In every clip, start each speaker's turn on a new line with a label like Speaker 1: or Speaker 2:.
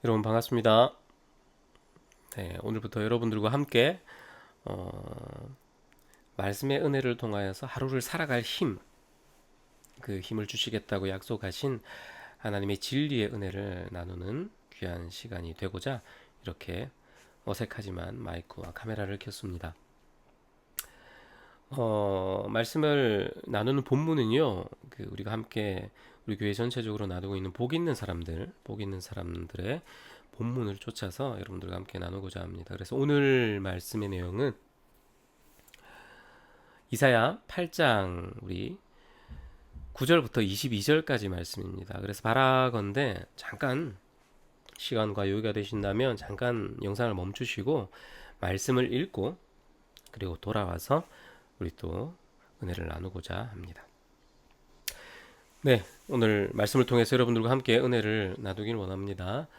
Speaker 1: 여러분 반갑습니다. 네, 오늘부터 여러분들과 함께 말씀의 은혜를 통하여서 하루를 살아갈 힘, 그 힘을 주시겠다고 약속하신 하나님의 진리의 은혜를 나누는 귀한 시간이 되고자 이렇게 어색하지만 마이크와 카메라를 켰습니다. 말씀을 나누는 본문은요, 우리가 함께 우리 교회 전체적으로 나누고 있는 복 있는 사람들의 본문을 쫓아서 여러분들과 함께 나누고자 합니다. 그래서 오늘 말씀의 내용은 이사야 8장 우리 9절부터 22절까지 말씀입니다. 그래서 바라건대 잠깐 시간과 여유가 되신다면 잠깐 영상을 멈추시고 말씀을 읽고 그리고 돌아와서 우리 또 은혜를 나누고자 합니다. 네, 오늘 말씀을 통해서 여러분들과 함께 은혜를 나누길 원합니다.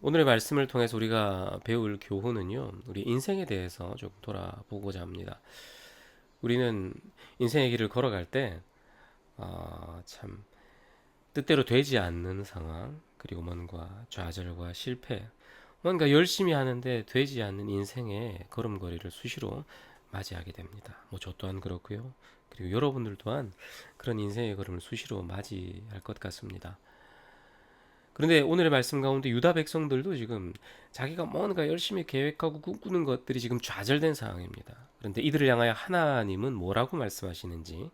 Speaker 1: 오늘의 말씀을 통해서 우리가 배울 교훈은요, 우리 인생에 대해서 좀 돌아보고자 합니다. 우리는 인생의 길을 걸어갈 때, 참, 뜻대로 되지 않는 상황, 그리고 뭔가 좌절과 실패, 뭔가 열심히 하는데 되지 않는 인생의 걸음걸이를 수시로 맞이하게 됩니다. 저 또한 그렇고요. 그리고 여러분들 또한 그런 인생의 걸음을 수시로 맞이할 것 같습니다. 그런데 오늘의 말씀 가운데 유다 백성들도 지금 자기가 뭔가 열심히 계획하고 꿈꾸는 것들이 지금 좌절된 상황입니다. 그런데 이들을 향하여 하나님은 뭐라고 말씀하시는지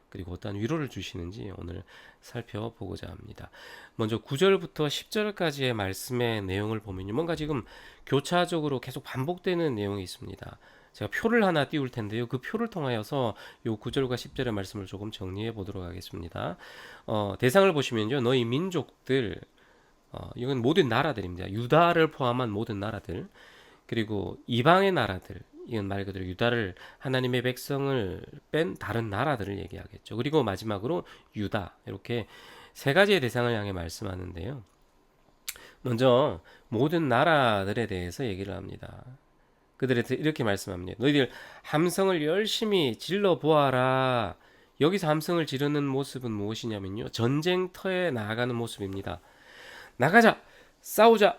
Speaker 1: 그리고 어떠한 위로를 주시는지 오늘 살펴보고자 합니다. 먼저 9절부터 10절까지의 말씀의 내용을 보면 뭔가 지금 교차적으로 계속 반복되는 내용이 있습니다. 제가 표를 하나 띄울 텐데요. 그 표를 통하여서 요 9절과 10절의 말씀을 조금 정리해 보도록 하겠습니다. 대상을 보시면요. 너희 민족들 이건 모든 나라들입니다. 유다를 포함한 모든 나라들 그리고 이방의 나라들 이건 말 그대로 유다를 하나님의 백성을 뺀 다른 나라들을 얘기하겠죠. 그리고 마지막으로 유다 이렇게 세 가지의 대상을 향해 말씀하는데요. 먼저 모든 나라들에 대해서 얘기를 합니다. 그들한테 이렇게 말씀합니다. 너희들 함성을 열심히 질러 보아라. 여기서 함성을 지르는 모습은 무엇이냐면요. 전쟁터에 나아가는 모습입니다. 나가자, 싸우자,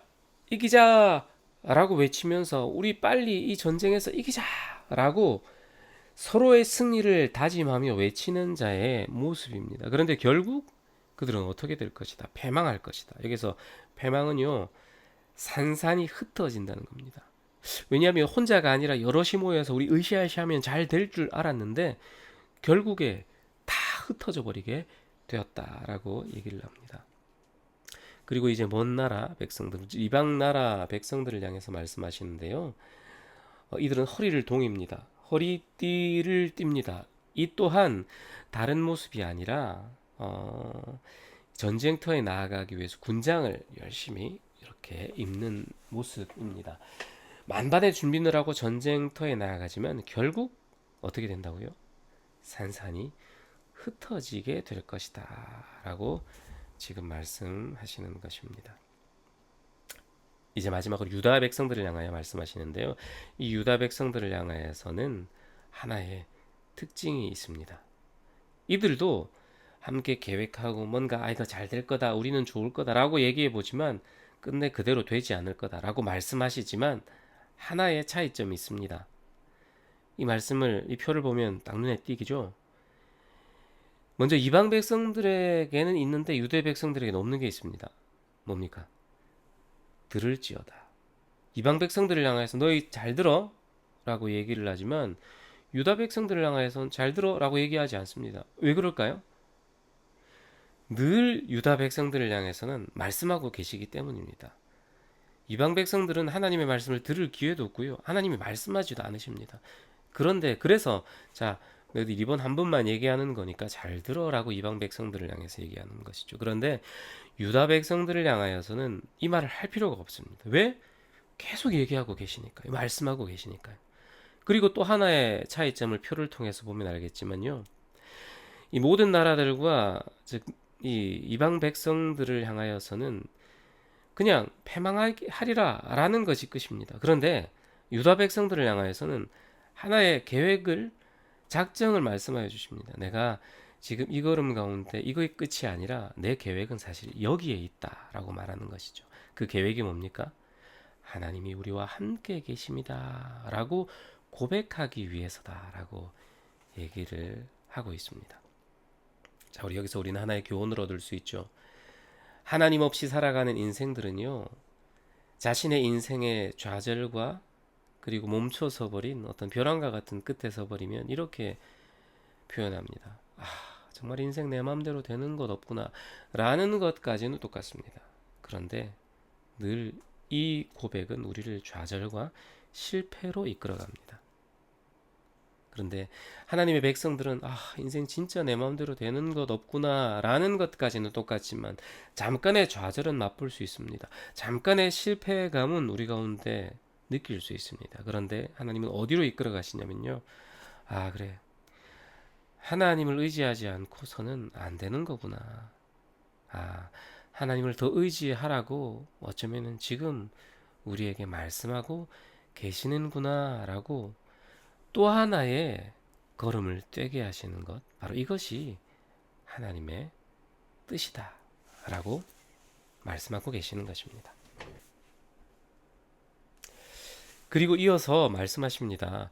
Speaker 1: 이기자 라고 외치면서 우리 빨리 이 전쟁에서 이기자 라고 서로의 승리를 다짐하며 외치는 자의 모습입니다. 그런데 결국 그들은 어떻게 될 것이다? 패망할 것이다. 여기서 패망은요, 산산이 흩어진다는 겁니다. 왜냐하면 혼자가 아니라 여럿이 모여서 우리 으쌰으쌰하면 잘 될 줄 알았는데 결국에 다 흩어져 버리게 되었다라고 얘기를 합니다. 그리고 이제 먼 나라 백성들, 이방 나라 백성들을 향해서 말씀하시는데요. 이들은 허리를 동입니다. 허리띠를 띱니다. 이 또한 다른 모습이 아니라 전쟁터에 나아가기 위해서 군장을 열심히 이렇게 입는 모습입니다. 만반의 준비를 하고 전쟁터에 나아가지만 결국 어떻게 된다고요? 산산이 흩어지게 될 것이다 라고 지금 말씀하시는 것입니다. 이제 마지막으로 유다 백성들을 향하여 말씀하시는데요. 이 유다 백성들을 향하여서는 하나의 특징이 있습니다. 이들도 함께 계획하고 뭔가 이거 잘 될 거다, 우리는 좋을 거다라고 얘기해 보지만 끝내 그대로 되지 않을 거다라고 말씀하시지만 하나의 차이점이 있습니다. 이 표를 보면 딱 눈에 띄기죠. 먼저 이방 백성들에게는 있는데 유대 백성들에게는 없는 게 있습니다. 뭡니까? 들을지어다. 이방 백성들을 향해서 너희 잘 들어 라고 얘기를 하지만 유다 백성들을 향해서는 잘 들어 라고 얘기하지 않습니다. 왜 그럴까요? 늘 유다 백성들을 향해서는 말씀하고 계시기 때문입니다. 이방 백성들은 하나님의 말씀을 들을 기회도 없고요. 하나님이 말씀하지도 않으십니다. 그래서 자 너희들 이번 한 번만 얘기하는 거니까 잘 들어라고 이방 백성들을 향해서 얘기하는 것이죠. 그런데 유다 백성들을 향하여서는 이 말을 할 필요가 없습니다. 왜? 계속 얘기하고 계시니까요. 말씀하고 계시니까요. 그리고 또 하나의 차이점을 표를 통해서 보면 알겠지만요. 이 모든 나라들과 즉 이 이방 백성들을 향하여서는 그냥 패망하리라 라는 것이 끝입니다. 그런데 유다 백성들을 향하여서는 하나의 계획을 작정을 말씀하여 주십니다. 내가 지금 이 걸음 가운데 이거의 끝이 아니라 내 계획은 사실 여기에 있다라고 말하는 것이죠. 그 계획이 뭡니까? 하나님이 우리와 함께 계십니다라고 고백하기 위해서다라고 얘기를 하고 있습니다. 자, 우리 여기서 우리는 하나의 교훈을 얻을 수 있죠. 하나님 없이 살아가는 인생들은요, 자신의 인생의 좌절과 그리고 멈춰서 버린 어떤 벼랑과 같은 끝에 서버리면 이렇게 표현합니다. 정말 인생 내 마음대로 되는 것 없구나 라는 것까지는 똑같습니다. 그런데 늘 이 고백은 우리를 좌절과 실패로 이끌어갑니다. 그런데 하나님의 백성들은 인생 진짜 내 마음대로 되는 것 없구나 라는 것까지는 똑같지만 잠깐의 좌절은 맛볼 수 있습니다. 잠깐의 실패감은 우리 가운데 느낄 수 있습니다. 그런데 하나님은 어디로 이끌어 가시냐면요, 그래, 하나님을 의지하지 않고서는 안 되는 거구나. 하나님을 더 의지하라고 어쩌면은 지금 우리에게 말씀하고 계시는구나 라고 또 하나의 걸음을 떼게 하시는 것, 바로 이것이 하나님의 뜻이다 라고 말씀하고 계시는 것입니다. 그리고 이어서 말씀하십니다.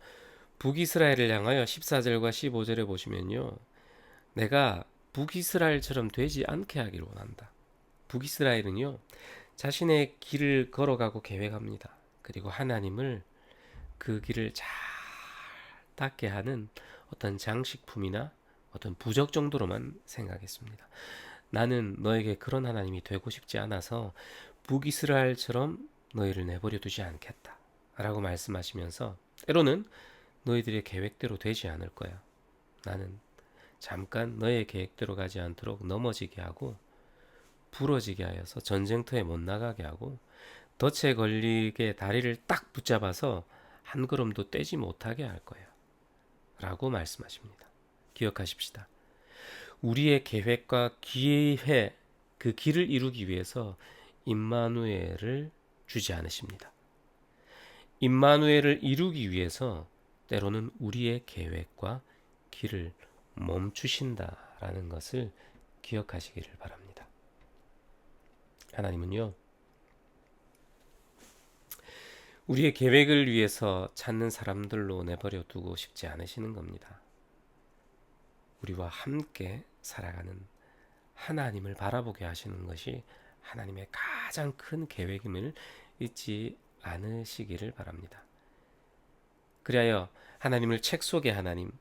Speaker 1: 북이스라엘을 향하여 14절과 15절에 보시면요, 내가 북이스라엘처럼 되지 않게 하기를 원한다. 북이스라엘은요, 자신의 길을 걸어가고 계획합니다. 그리고 하나님을 그 길을 잘 닦게 하는 어떤 장식품이나 어떤 부적 정도로만 생각했습니다. 나는 너에게 그런 하나님이 되고 싶지 않아서 북이스라엘처럼 너희를 내버려 두지 않겠다 라고 말씀하시면서 때로는 너희들의 계획대로 되지 않을 거야. 나는 잠깐 너의 계획대로 가지 않도록 넘어지게 하고 부러지게 하여서 전쟁터에 못 나가게 하고 덫에 걸리게 다리를 딱 붙잡아서 한 걸음도 떼지 못하게 할 거야 라고 말씀하십니다. 기억하십시다. 우리의 계획과 기회, 그 길을 이루기 위해서 임마누엘을 주지 않으십니다. 임마누엘을 이루기 위해서 때로는 우리의 계획과 길을 멈추신다라는 것을 기억하시기를 바랍니다. 하나님은요, 우리의 계획을 위해서 찾는 사람들로 내버려 두고 싶지 않으시는 겁니다. 우리와 함께 살아가는 하나님을 바라보게 하시는 것이 하나님의 가장 큰 계획임을 잊지 않으시기를 바랍니다. 그리하여 하나님을 책 속의 하나님,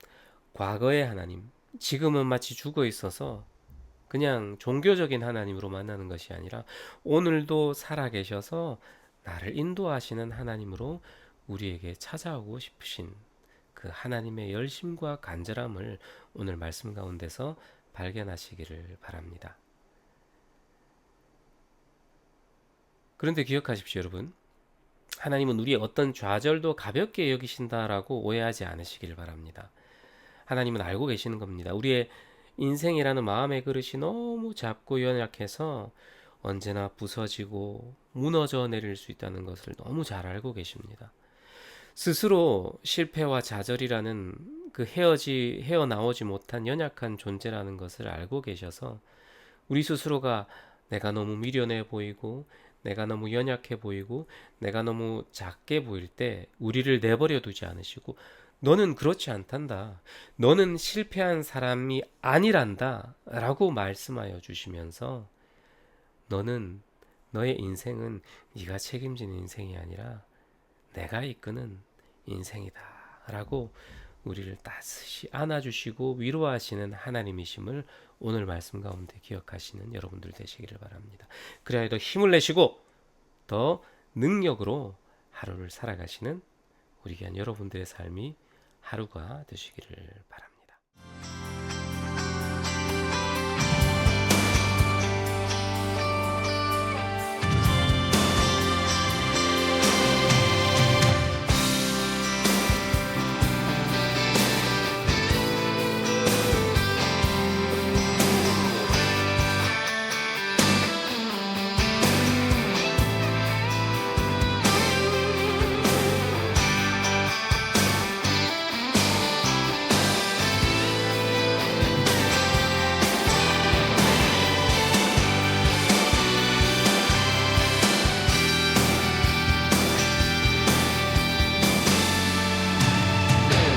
Speaker 1: 과거의 하나님, 지금은 마치 죽어 있어서 그냥 종교적인 하나님으로 만나는 것이 아니라 오늘도 살아계셔서 나를 인도하시는 하나님으로 우리에게 찾아오고 싶으신 그 하나님의 열심과 간절함을 오늘 말씀 가운데서 발견하시기를 바랍니다. 그런데 기억하십시오, 여러분. 하나님은 우리의 어떤 좌절도 가볍게 여기신다라고 오해하지 않으시기를 바랍니다. 하나님은 알고 계시는 겁니다. 우리의 인생이라는 마음의 그릇이 너무 작고 연약해서 언제나 부서지고 무너져 내릴 수 있다는 것을 너무 잘 알고 계십니다. 스스로 실패와 좌절이라는 그 헤어나오지 못한 연약한 존재라는 것을 알고 계셔서 우리 스스로가 내가 너무 미련해 보이고 내가 너무 연약해 보이고 내가 너무 작게 보일 때 우리를 내버려 두지 않으시고 너는 그렇지 않단다. 너는 실패한 사람이 아니란다 라고 말씀하여 주시면서 너의 인생은 네가 책임지는 인생이 아니라 내가 이끄는 인생이다 라고 우리를 따스히 안아주시고 위로하시는 하나님이심을 오늘 말씀 가운데 기억하시는 여러분들 되시기를 바랍니다. 그래야 더 힘을 내시고 더 능력으로 하루를 살아가시는 우리 귀한 여러분들의 삶이 하루가 되시기를 바랍니다.